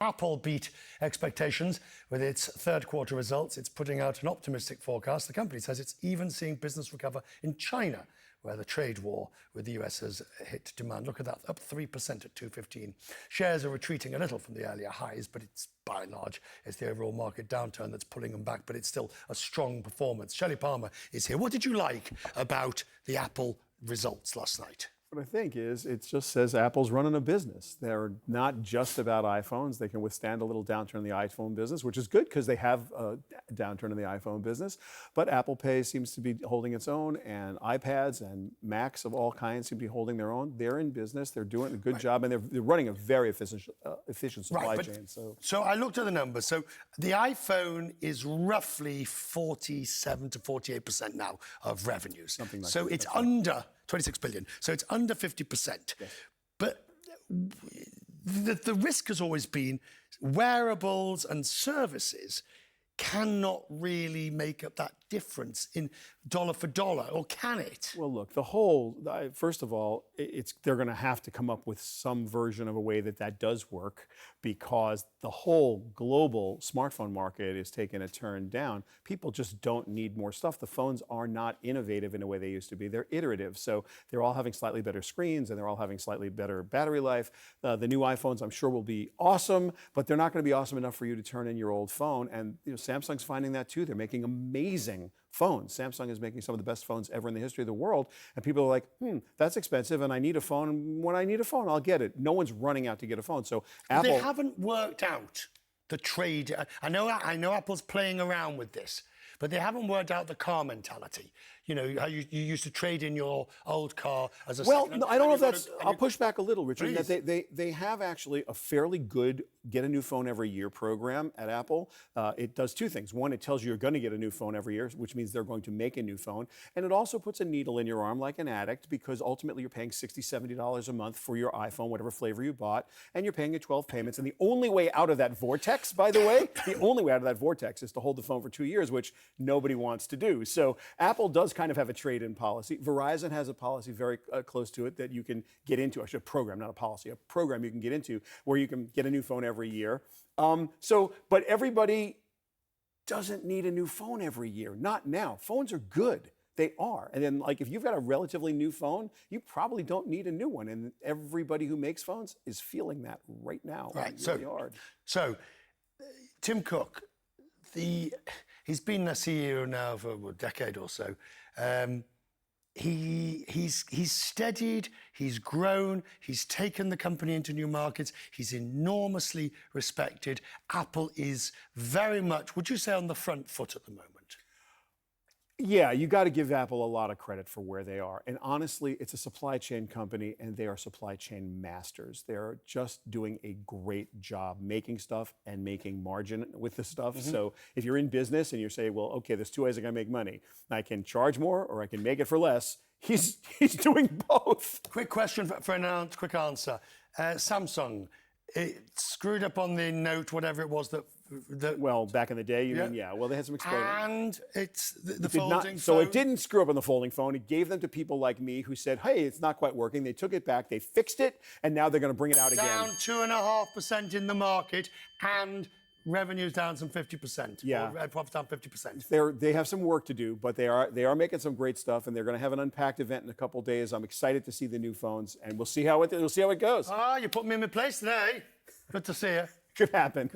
Apple beat expectations with its third quarter results. It's putting out an optimistic forecast. The company says it's even seeing business recover in China, where the trade war with the US has hit demand. Look at that, up 3% at 215. Shares are retreating a little from the earlier highs, but it's by and large, it's the overall market downturn that's pulling them back, but it's still a strong performance. Shelly Palmer is here. What did you like about the Apple results last night? What I think is it just says Apple's running a business. They're not just about iPhones. They can withstand a little downturn in the iPhone business, which is good because they have a downturn in the iPhone business. But Apple Pay seems to be holding its own, and iPads and Macs of all kinds seem to be holding their own. They're in business. They're doing a good job, and they're running a very efficient supply chain. So I looked at the numbers. So the iPhone is roughly 47 to 48% now of revenues. Something like so that. It's under 26 billion. So it's under 50%. Yes. But the risk has always been wearables and services cannot really make up that difference in dollar for dollar, or can it? Well, look, first of all, they're going to have to come up with some version of a way that does work, because the whole global smartphone market is taking a turn down. People just don't need more stuff. The phones are not innovative in the way they used to be. They're iterative. So they're all having slightly better screens, and they're all having slightly better battery life. The new iPhones, I'm sure, will be awesome, but they're not going to be awesome enough for you to turn in your old phone. And Samsung's finding that too. They're making amazing phones. Samsung is making some of the best phones ever in the history of the world. And people are like, that's expensive, and I need a phone. And when I need a phone, I'll get it. No one's running out to get a phone. So Apple... They haven't worked out the trade. I know Apple's playing around with this, but they haven't worked out the car mentality. You know, how you used to trade in your old car as a Well, second. no, I don't know if that's... I'll push back a little, Richard. Please. That they have actually a fairly good get a new phone every year program at Apple. It does two things. One, it tells you you're going to get a new phone every year, which means they're going to make a new phone. And it also puts a needle in your arm like an addict, because ultimately you're paying $60, $70 a month for your iPhone, whatever flavor you bought, and you're paying your 12 payments. And the only way out of that vortex, by the way, the only way out of that vortex is to hold the phone for 2 years, which nobody wants to do. So Apple does kind of have a trade-in policy. Verizon has a policy very close to it that you can get into. Actually, a program, not a policy, a program you can get into where you can get a new phone every year. But everybody doesn't need a new phone every year. Not now. Phones are good. They are. And then, like, if you've got a relatively new phone, you probably don't need a new one. And everybody who makes phones is feeling that right now. Right. Really hard. So, Tim Cook, he's been a CEO now for a decade or so. He's steadied, he's grown, he's taken the company into new markets, he's enormously respected. Apple is very much, would you say, on the front foot at the moment? Yeah, you got to give Apple a lot of credit for where they are. And honestly, it's a supply chain company, and they are supply chain masters. They're just doing a great job making stuff and making margin with the stuff. Mm-hmm. So if you're in business and you say, well, okay, there's two ways I'm going to make money. I can charge more or I can make it for less. He's doing both. Quick question for an quick answer. Samsung, it screwed up on the Note, whatever it was that well, back in the day, you mean, yeah. Well, they had some explaining. And it's the folding phone. So it didn't screw up on the folding phone. It gave them to people like me who said, hey, it's not quite working. They took it back, they fixed it, and now they're going to bring it out again. Down 2.5% in the market, and revenue's down some 50%. Yeah. Or profits down 50%. They have some work to do, but they are making some great stuff, and they're going to have an Unpacked event in a couple of days. I'm excited to see the new phones, and we'll see how it goes. Ah, you put me in my place today. Good to see you. Could happen.